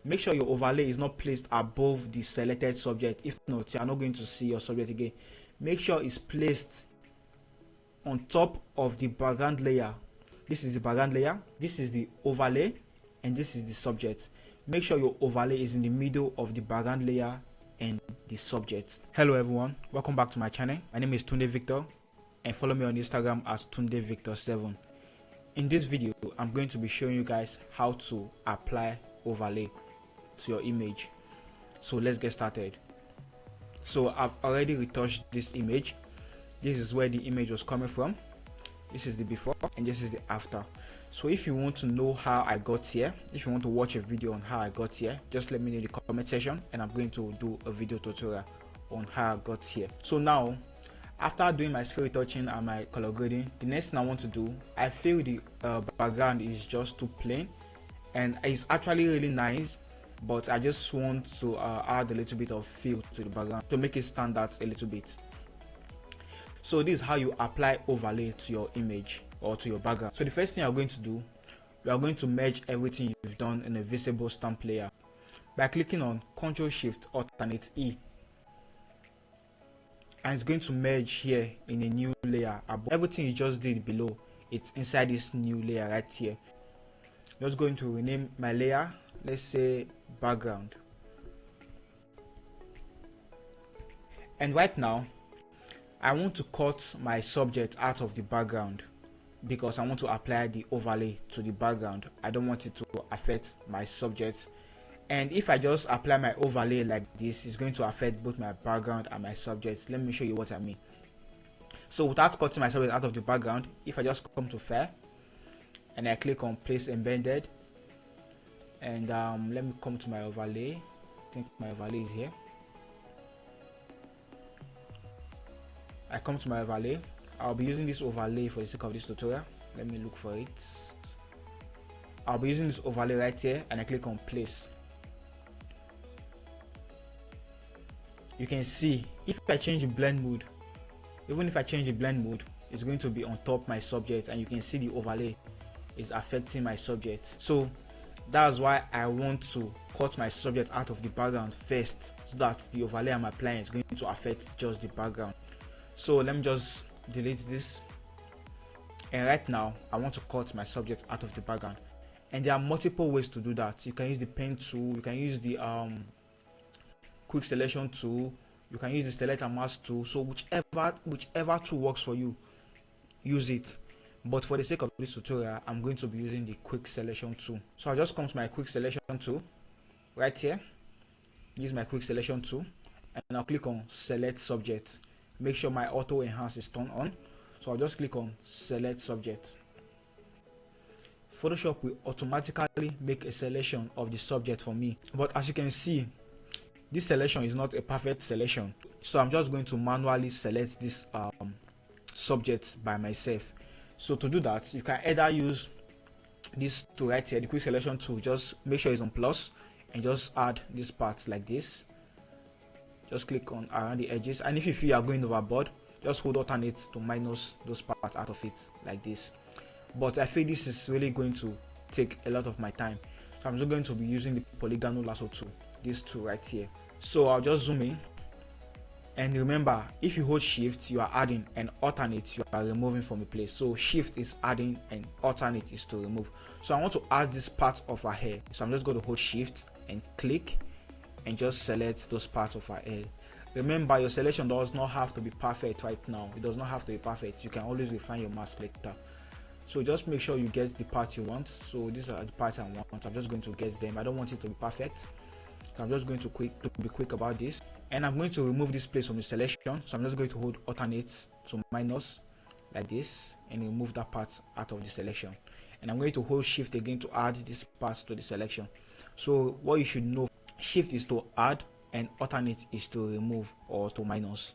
make sure your overlay is not placed above the selected subject. If not, you are not going to see your subject again. Make sure it's placed on top of the background layer. This is the background layer, this is the overlay, and this is the subject. Make sure your overlay is in the middle of the background layer and the subject. Hello everyone, welcome back to my channel. My name is Tunde Victor, and follow me on Instagram as Tunde Victor 7. In this video, I'm going to be showing you guys how to apply overlay to your image. So let's get started. So I've already retouched this image. This is where the image was coming from. This is the before and this is the after. So if you want to know how I got here, if you want to watch a video on how I got here, just let me know in the comment section and I'm going to do a video tutorial on how I got here. So now, after doing my screen retouching and my color grading, the next thing I want to do, I feel the background is just too plain and it's actually really nice, but I just want to add a little bit of feel to the background to make it stand out a little bit. So this is how you apply overlay to your image or to your background. So the first thing you're going to do, you are going to merge everything you've done in a visible stamp layer by clicking on Ctrl+Shift+Alt+E, and it's going to merge here in a new layer above. Everything you just did below, it's inside this new layer right here. I'm just going to rename my layer, let's say background. And right now I want to cut my subject out of the background because I want to apply the overlay to the background. I don't want it to affect my subject, and if I just apply my overlay like this, it's going to affect both my background and my subject. Let me show you what I mean. So without cutting my subject out of the background, if I just come to File and I click on Place Embedded, and let me come to my overlay. I think my overlay is here. I come to my overlay. I'll be using this overlay for the sake of this tutorial. Let me look for it. I'll be using this overlay right here, and I click on Place. You can see if I change the blend mode, even if I change the blend mode, it's going to be on top my subject, and you can see the overlay is affecting my subject. So that's why I want to cut my subject out of the background first, so that the overlay I'm applying is going to affect just the background. So let me just delete this, and right now I want to cut my subject out of the background, and there are multiple ways to do that. You can use the pen tool, you can use the quick selection tool, you can use the select and mask tool. So whichever tool works for you, use it. But for the sake of this tutorial, I'm going to be using the quick selection tool. So I'll just come to my quick selection tool right here, use my quick selection tool, and I'll click on select subject. Make sure my auto enhance is turned on. So I'll just click on select subject. Photoshop will automatically make a selection of the subject for me, but as you can see, this selection is not a perfect selection. So I'm just going to manually select this subject by myself. So to do that, you can either use this tool right here, the quick selection tool. Just make sure it's on plus and just add this part like this. Just click on around the edges, and if you feel you are going overboard, just hold alternate to minus those parts out of it like this. But I feel this is really going to take a lot of my time, so I'm just going to be using the polygonal lasso tool, this tool right here. So I'll just zoom in, and remember, if you hold shift, you are adding, and alternate you are removing from a place. So shift is adding and alternate is to remove. So I want to add this part of her hair, so I'm just going to hold shift and click and just select those parts of our hair. Remember, your selection does not have to be perfect right now. It does not have to be perfect. You can always refine your mask later. So just make sure you get the part you want. So these are the parts I want. I'm just going to get them. I don't want it to be perfect, so I'm just going to be quick about this. And I'm going to remove this place from the selection. So I'm just going to hold alternate to minus like this and remove that part out of the selection. And I'm going to hold shift again to add this part to the selection. So what you should know, shift is to add and alternate is to remove or to minus,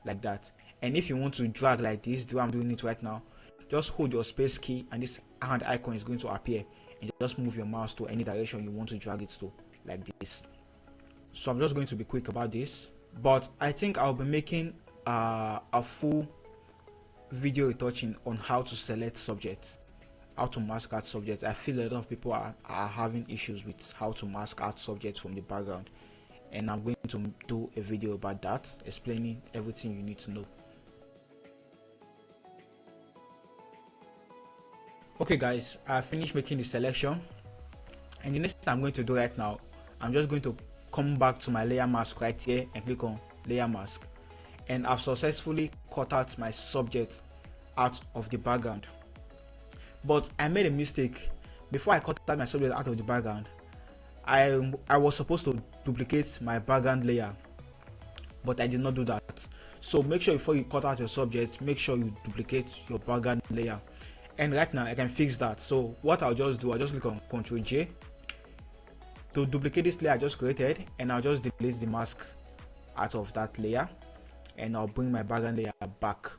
like that. And if you want to drag like this, the way I'm doing it right now, just hold your space key and this hand icon is going to appear, and just move your mouse to any direction you want to drag it to, like this. So I'm just going to be quick about this, but I think I'll be making a full video retouching on how to select subjects how to mask out subjects. I feel a lot of people are having issues with how to mask out subjects from the background, and I'm going to do a video about that, explaining everything you need to know. Okay guys, I finished making the selection, and the next thing I'm going to do right now, I'm just going to come back to my layer mask right here and click on layer mask, and I've successfully cut out my subject out of the background. But I made a mistake. Before I cut out my subject out of the background, I was supposed to duplicate my background layer, but I did not do that. So make sure before you cut out your subject, make sure you duplicate your background layer. And right now I can fix that. So what I'll just do, I'll just click on Ctrl J to duplicate this layer I just created, and I'll just delete the mask out of that layer, and I'll bring my background layer back,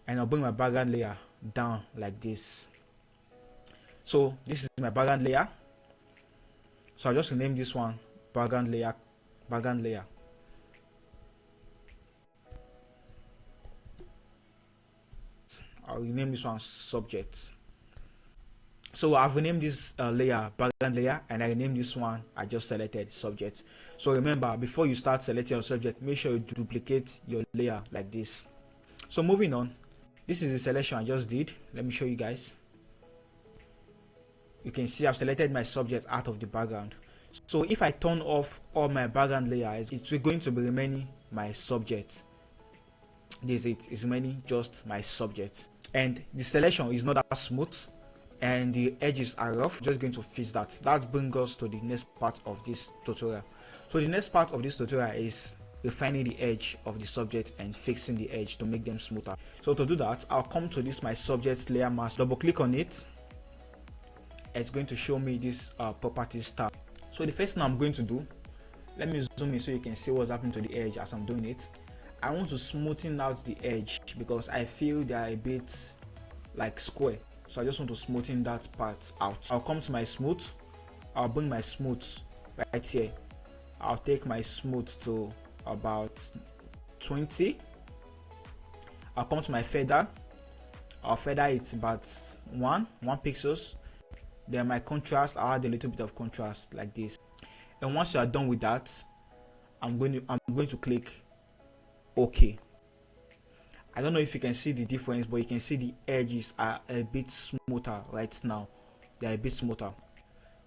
and I'll bring my background layer down like this. So this is my background layer, so I'll just rename this one background layer. I'll rename this one subject. So I've renamed this layer background layer, and I renamed this one I just selected subject. So remember, before you start selecting your subject, make sure you duplicate your layer like this. So moving on, this is the selection I just did. Let me show you guys. You can see I've selected my subject out of the background. So if I turn off all my background layers, it's going to be remaining my subject. This is remaining just my subject, and the selection is not that smooth, and the edges are rough. Just going to fix that. That brings us to the next part of this tutorial. So the next part of this tutorial is refining the edge of the subject and fixing the edge to make them smoother. So to do that, I'll come to this my subject layer mask, double click on it. It's going to show me this properties tab. So the first thing I'm going to do, let me zoom in so you can see what's happening to the edge as I'm doing it. I want to smoothen out the edge because I feel they are a bit like square, so I just want to smoothen that part out. I'll come to my smooth, I'll bring my smooth right here. I'll take my smooth to about 20. I'll come to my feather, I'll feather it about 1 pixels. Then my contrast, I'll add a little bit of contrast like this. And once you are done with that, I'm going to click OK. I don't know if you can see the difference, but you can see the edges are a bit smoother right now. They are a bit smoother.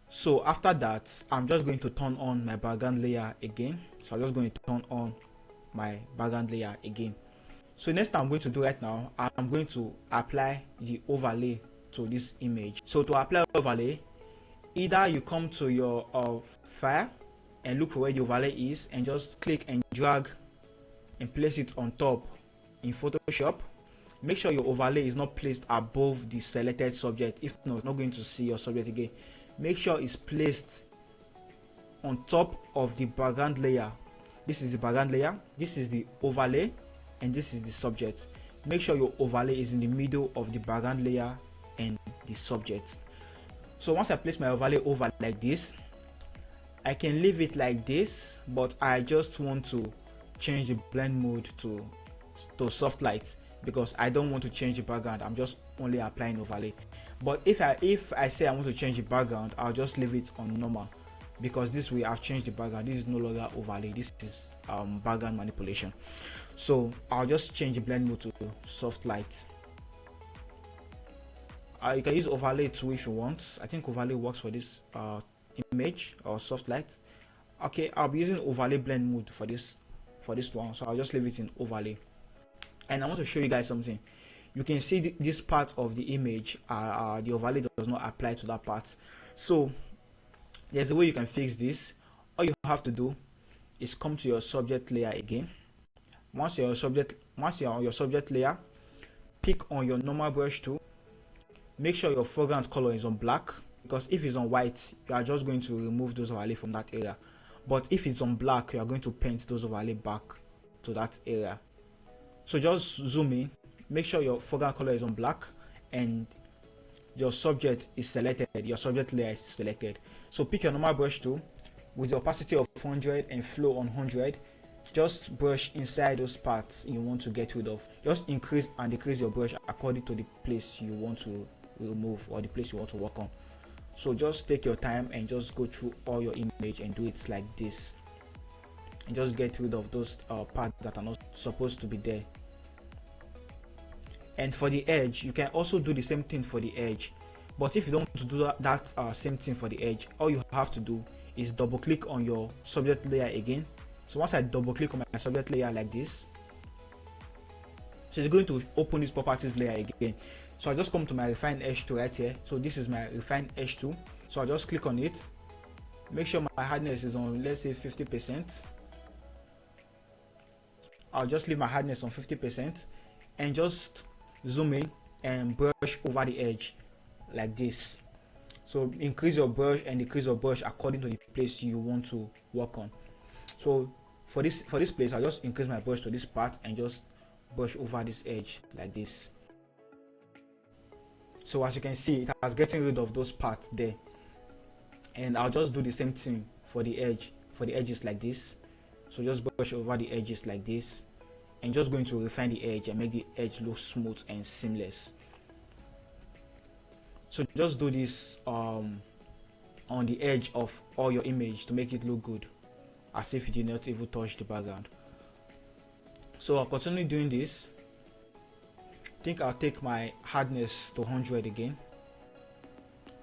So after that, I'm just going to turn on my background layer again. So I'm just going to turn on my background layer again. So next thing I'm going to do right now, I'm going to apply the overlay to this image. So to apply overlay, either you come to your file and look for where the overlay is, and just click and drag and place it on top in Photoshop. Make sure your overlay is not placed above the selected subject. If not, you're not going to see your subject again. Make sure it's placed on top of the background layer. This is the background layer, this is the overlay, and this is the subject. Make sure your overlay is in the middle of the background layer and the subject. So once I place my overlay over like this, I can leave it like this, but I just want to change the blend mode to soft light because I don't want to change the background. I'm just only applying overlay. But if I say I want to change the background, I'll just leave it on normal, because this way I've changed the background. This is no longer overlay, this is background manipulation. So I'll just change the blend mode to soft light. You can use overlay too if you want. I think overlay works for this image, or soft light. Okay, I'll be using overlay blend mode for this one, so I'll just leave it in overlay. And I want to show you guys something. You can see this part of the image, the overlay does not apply to that part. So there's a way you can fix this. All you have to do is come to your subject layer again. Once you're on your subject layer, pick on your normal brush tool. Make sure your foreground color is on black, because if it's on white, you are just going to remove those overlay from that area. But if it's on black, you are going to paint those overlay back to that area. So just zoom in, make sure your foreground color is on black and your subject is selected, your subject layer is selected. So pick your normal brush tool with the opacity of 100 and flow on 100. Just brush inside those parts you want to get rid of. Just increase and decrease your brush according to the place you want to remove or the place you want to work on. So just take your time and just go through all your image and do it like this, and just get rid of those parts that are not supposed to be there. And for the edge, you can also do the same thing for the edge, but if you don't want to do that same thing for the edge, all you have to do is double click on your subject layer again. So once I double click on my subject layer like this, so it's going to open this properties layer again. So I just come to my refine edge tool right here. So this is my refine edge tool. So I just click on it, make sure my hardness is on, let's say 50%. I'll just leave my hardness on 50% and just zoom in and brush over the edge like this. So increase your brush and decrease your brush according to the place you want to work on. So for this place, I'll just increase my brush to this part and just brush over this edge like this. So as you can see, it has getting rid of those parts there. And I'll just do the same thing for the edge, for the edges like this. So just brush over the edges like this, and just going to refine the edge and make the edge look smooth and seamless. So just do this on the edge of all your image to make it look good, as if you did not even touch the background. So I'll continue doing this. I think I'll take my hardness to 100 again.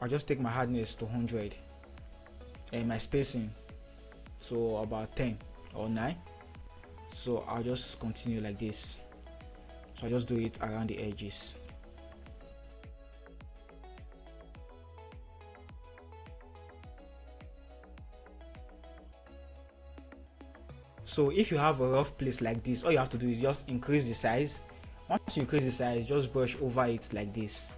I'll just take my hardness to 100 and my spacing so about 10 or 9. So I'll just continue like this. So I just do it around the edges. So if you have a rough place like this, all you have to do is just increase the size. Once you increase the size, just brush over it like this,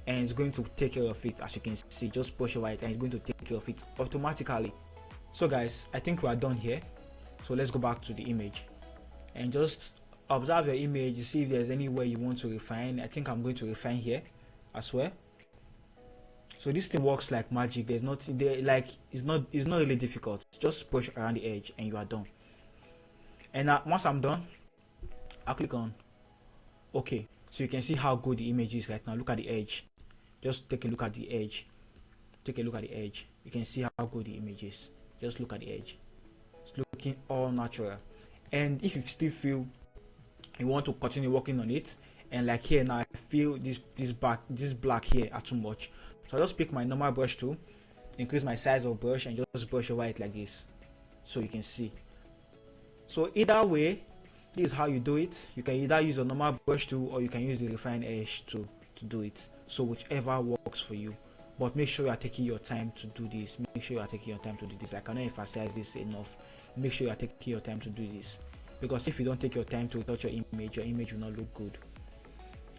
and it's going to take care of it. As you can see, just brush over it and it's going to take care of it automatically. So guys, I think we are done here. So let's go back to the image and just observe your image, see if there's anywhere you want to refine. I think I'm going to refine here as well. So this thing works like magic. There's nothing there, like it's not really difficult. Just brush around the edge and you are done. And once I'm done, I'll click on OK. So you can see how good the image is right now. Look at the edge. Just take a look at the edge. Take a look at the edge. You can see how good the image is. Just look at the edge. It's looking all natural. And if you still feel you want to continue working on it, and like here now, I feel this black here are too much. So I just pick my normal brush tool, increase my size of brush, and just brush over it like this, so you can see. So either way, this is how you do it. You can either use a normal brush tool or you can use the refine edge tool to do it. So whichever works for you. But make sure you are taking your time to do this. Make sure you are taking your time to do this. I cannot emphasize this enough. Make sure you are taking your time to do this. Because if you don't take your time to retouch your image will not look good.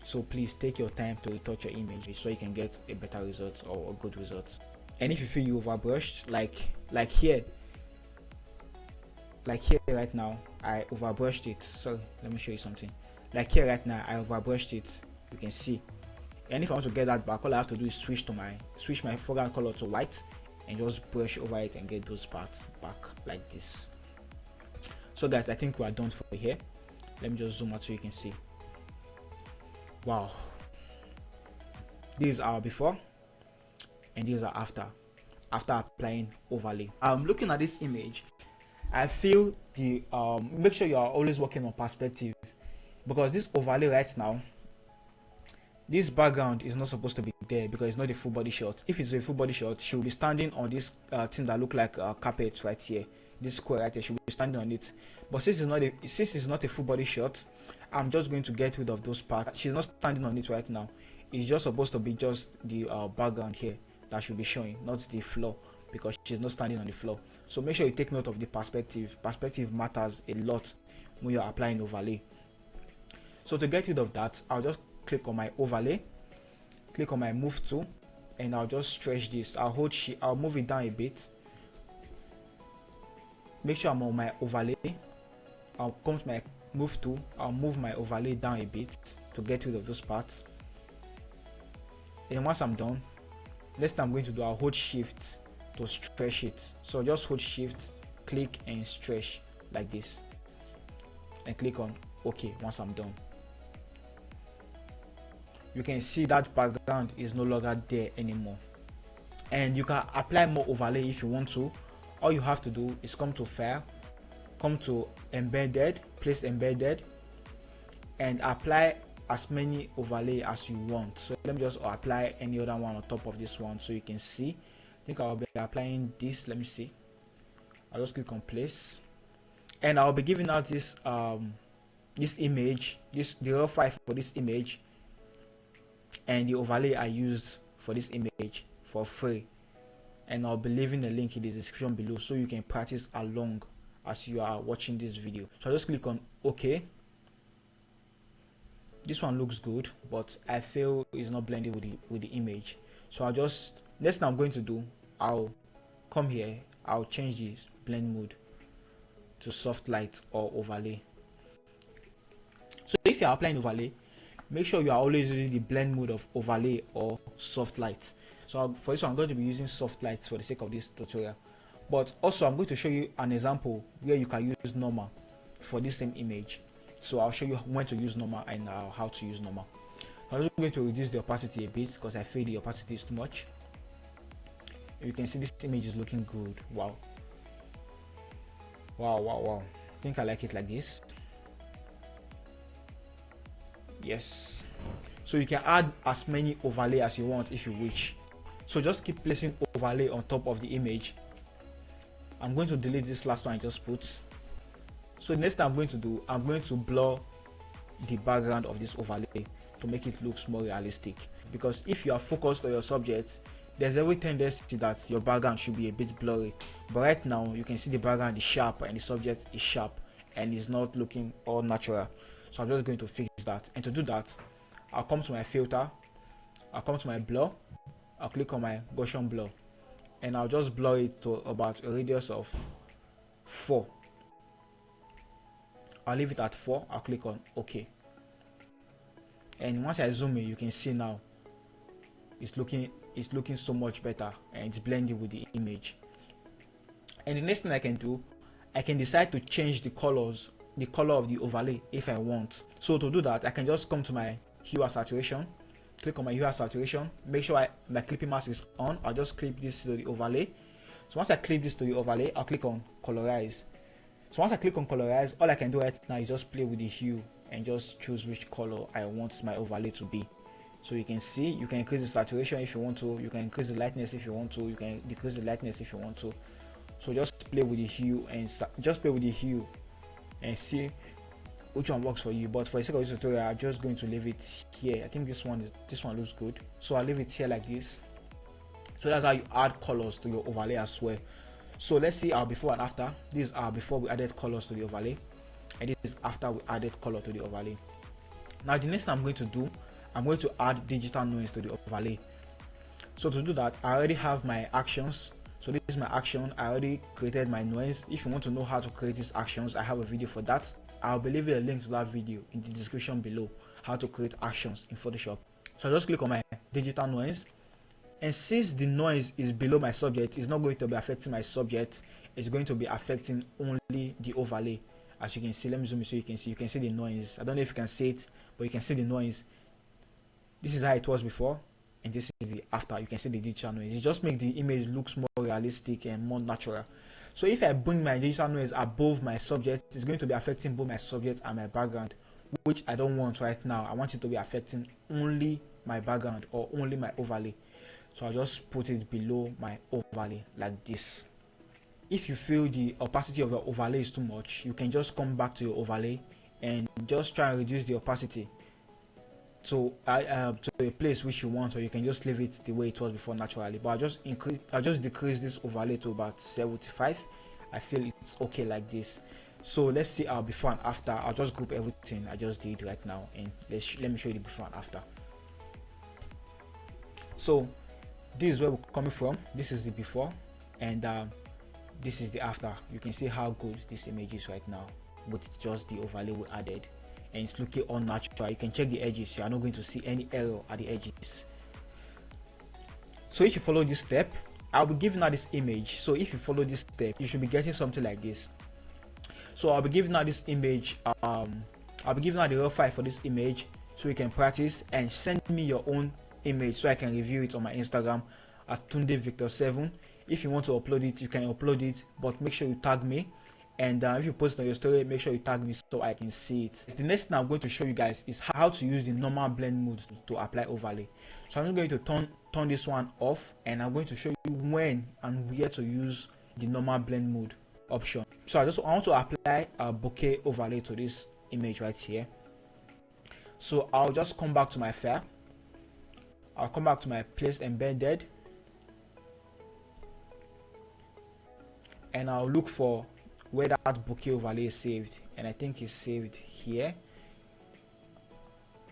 So please take your time to retouch your image so you can get a better result or a good result. And if you feel you overbrushed, like here right now, I overbrushed it. Sorry, let me show you something. Like here right now, I overbrushed it. You can see. And if I want to get that back, all I have to do is switch my foreground color to white and just brush over it and get those parts back like this. So guys, I think we are done for here. Let me just zoom out so you can see. Wow, these are before and these are after applying overlay. Looking at this image, I feel the make sure you are always working on perspective, because this overlay right now, this background is not supposed to be there because it's not a full body shot. If it's a full body shot, she will be standing on this thing that look like carpet right here. This square right here, she will be standing on it. But since it's not a full body shot, I'm just going to get rid of those parts. She's not standing on it right now. It's just supposed to be just the background here that should be showing, not the floor, because she's not standing on the floor. So make sure you take note of the perspective. Perspective matters a lot when you're applying overlay. So to get rid of that, I'll just click on my overlay, click on my move tool, and I'll just stretch this. I'll move it down a bit. Make sure I'm on my overlay. I'll come to my move tool. I'll move my overlay down a bit to get rid of those parts. And once I'm done, next thing I'm going to do, I'll hold shift to stretch it. So just hold shift, click and stretch like this, and click on OK once I'm done. you can see that background is no longer there anymore. And you can apply more overlay if you want to. All you have to do is come to File, come to Embedded, place Embedded, and apply as many overlay as you want. So let me just apply any other one on top of this one so you can see. I think I'll be applying this. Let me see. I'll just click on place, and I'll be giving out this this image, the raw file for this image, and the overlay I used for this image for free. And I'll be leaving a link in the description below so you can practice along as you are watching this video. So I'll just click on OK. This one looks good, but I feel it's not blending with the image. So I'll just, next thing I'm going to do, I'll come here, I'll change this blend mode to soft light or overlay. So if you're applying overlay, make sure you are always using the blend mode of overlay or soft light. So for this one, I'm going to be using soft lights for the sake of this tutorial. But also I'm going to show you an example where you can use normal for this same image. So I'll show you when to use normal and how to use normal. I'm just going to reduce the opacity a bit because I feel the opacity is too much. You can see this image is looking good. Wow. I think I like it like this. Yes. So you can add as many overlay as you want if you wish. So just keep placing overlay on top of the image. I'm going to delete this last one I just put. So next thing I'm going to do, I'm going to blur the background of this overlay to make it look more realistic. Because if you are focused on your subject, there's every tendency that your background should be a bit blurry. But right now, you can see the background is sharp and the subject is sharp and it's not looking all natural. So I'm just going to fix that. And to do that, I'll come to my filter, I'll come to my blur, I'll click on my Gaussian blur, and I'll just blur it to about a radius of 4. I'll leave it at 4. I'll click on OK. And once I zoom in, you can see now it's looking so much better and it's blending with the image. And the next thing I can do, I can decide to change the color of the overlay if I want. So to do that, I can just come to my hue and saturation, click on my hue and saturation, make sure my clipping mask is on. I'll just clip this to the overlay. So once I clip this to the overlay, I'll click on colorize. So once I click on colorize, all I can do right now is just play with the hue and just choose which color I want my overlay to be. So you can see, you can increase the saturation if you want to, you can increase the lightness if you want to, you can decrease the lightness if you want to. So just play with the hue and see which one works for you. But for the sake of this tutorial, I'm just going to leave it here. I think this one looks good, so I'll leave it here like this. So that's how you add colors to your overlay as well. So let's see our before and after. This is our before we added colors to the overlay, and this is after we added color to the overlay. Now the next thing I'm going to do, I'm going to add digital noise to the overlay. So to do that, I already have my actions. So this is my action. I already created my noise. If you want to know how to create these actions, I have a video for that. I'll be leaving a link to that video in the description below, how to create actions in Photoshop. So I just click on my digital noise, and since the noise is below my subject, it's not going to be affecting my subject, it's going to be affecting only the overlay. As you can see, let me zoom in so you can see the noise. I don't know if you can see it, but you can see the noise. This is how it was before, and this is the after. You can see the digital noise. It just makes the image looks more realistic and more natural. So if I bring my digital noise above my subject, it's going to be affecting both my subject and my background, which I don't want right now. I want it to be affecting only my background or only my overlay. So I'll just put it below my overlay like this. If you feel the opacity of your overlay is too much, you can just come back to your overlay and just try and reduce the opacity to a place which you want, or you can just leave it the way it was before naturally. But I'll just decrease this overlay to about 75. I feel it's okay like this. So let's see our before and after. I'll just group everything I just did right now, and let me show you the before and after. So this is where we're coming from. This is the before, and this is the after. You can see how good this image is right now with just the overlay we added, and it's looking all natural. You can check the edges. You are not going to see any error at the edges. So if you follow this step, I'll be giving out this image. So if you follow this step, you should be getting something like this. So I'll be giving out this image. I'll be giving out the raw file for this image. so you can practice, and send me your own image so I can review it on my Instagram at Tunde Victor 7. If you want to upload it, you can upload it, but make sure you tag me. And if you post on your story, make sure you tag me so I can see it. The next thing I'm going to show you guys is how to use the normal blend mode to apply overlay. So I'm just going to turn this one off, and I'm going to show you when and where to use the normal blend mode option. So I want to apply a bokeh overlay to this image right here. So I'll just come back to my file. I'll come back to my place embedded, and I'll look for where that bokeh overlay is saved, and I think it's saved here.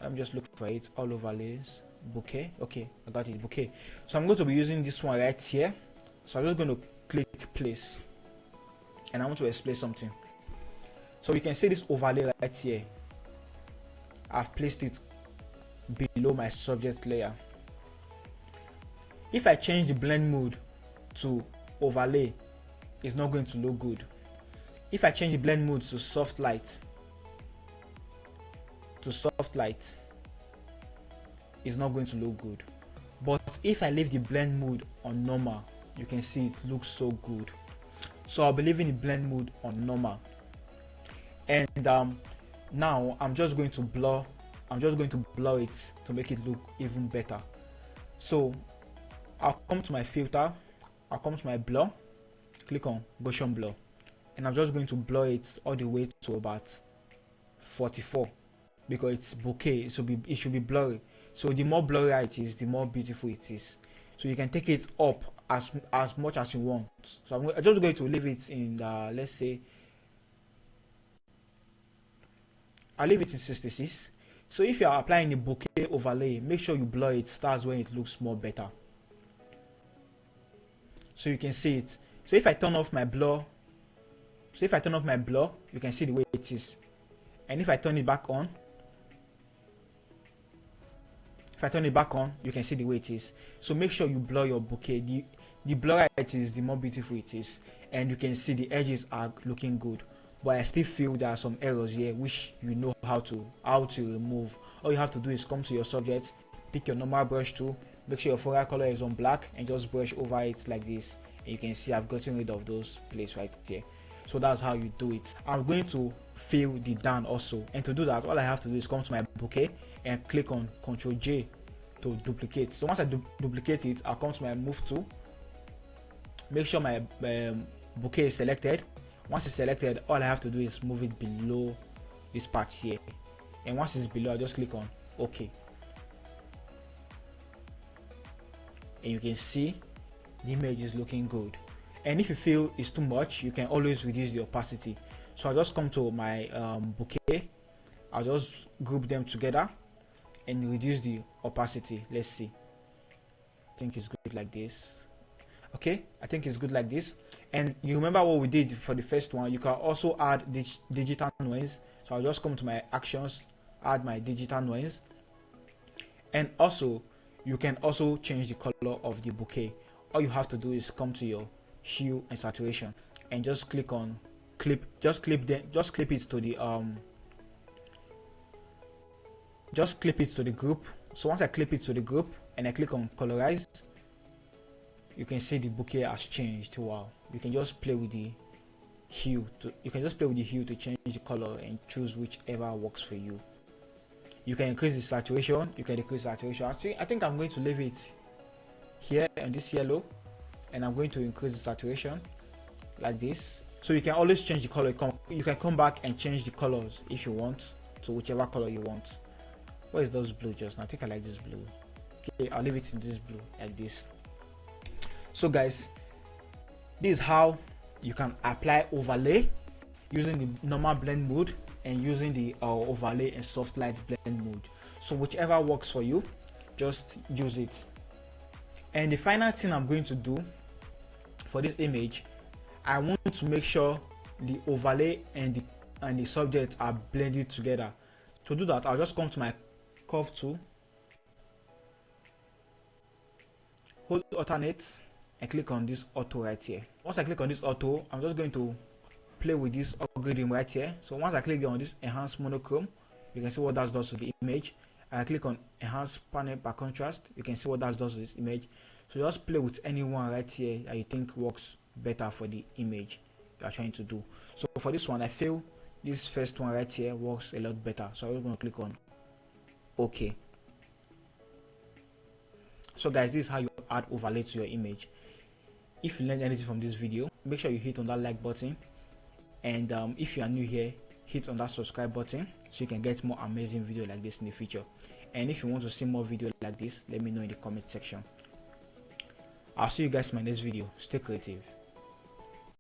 Let me just look for it. All overlays, bokeh. Okay, I got it, bokeh. So I'm going to be using this one right here. So I'm just going to click place, and I want to explain something. So you can see this overlay right here. I've placed it below my subject layer. If I change the blend mode to overlay, it's not going to look good. If I change the blend mode to soft light, it's not going to look good. But if I leave the blend mode on normal, you can see it looks so good. So I'll be leaving the blend mode on normal. And now I'm just going to blur it to make it look even better. So I'll come to my filter, I'll come to my blur, click on Gaussian blur, and I'm just going to blur it all the way to about 44, because it's bokeh, it should be blurry. So the more blurry it is, the more beautiful it is. So you can take it up as much as you want. So I'm just going to leave it in let's say I'll leave it in 66. So if you are applying the bokeh overlay, make sure you blur it. That's when it looks more better. So you can see it. So if I turn off my blur, you can see the way it is. And if I turn it back on, you can see the way it is. So make sure you blur your bokeh. The blurrier it is, the more beautiful it is. And you can see the edges are looking good. But I still feel there are some errors here which you know how to remove. All you have to do is come to your subject, pick your normal brush tool, make sure your foreground color is on black, and just brush over it like this. And you can see I've gotten rid of those places right here. So that's how you do it. I'm going to fill the down also, and to do that, all I have to do is come to my bokeh and click on Ctrl J to duplicate. So once I duplicate it, I'll come to my move tool, make sure my bokeh is selected. Once it's selected, all I have to do is move it below this part here, and once it's below, I'll just click on OK, and you can see the image is looking good. And if you feel it's too much, you can always reduce the opacity. So I'll just come to my bokeh, I'll just group them together and reduce the opacity. Let's see, I think it's good like this. Okay, I think it's good like this. And you remember what we did for the first one, you can also add digital noise. So I'll just come to my actions, add my digital noise, and also you can also change the color of the bokeh. All you have to do is come to your hue and saturation and just click on clip it to the group. So once I clip it to the group and I click on colorize, you can see the bokeh has changed. Wow. You can just play with the hue to change the color and choose whichever works for you. You can increase the saturation, you can decrease saturation. I think I'm going to leave it here on this yellow, and I'm going to increase the saturation like this. So you can always change the color. You can come back and change the colors if you want to whichever color you want. What is those blue just now? I think I like this blue. Okay, I'll leave it in this blue like this. So guys, this is how you can apply overlay using the normal blend mode and using the overlay and soft light blend mode. So whichever works for you, just use it. And the final thing I'm going to do for this image, I want to make sure the overlay and the subject are blended together. To do that, I'll just come to my curve tool, hold alternate, and click on this auto right here. Once I click on this auto, I'm just going to play with this algorithm right here. So once I click on this enhance monochrome, you can see what that does to the image. I click on enhance panel per contrast. You can see what that does to this image. So just play with anyone right here that you think works better for the image you are trying to do. So for this one, I feel this first one right here works a lot better. So I'm going to click on OK. So guys, this is how you add overlay to your image. If you learned anything from this video, make sure you hit on that like button, and if you are new here, hit on that subscribe button so you can get more amazing video like this in the future. And if you want to see more videos like this, let me know in the comment section. I'll see you guys in my next video. Stay creative.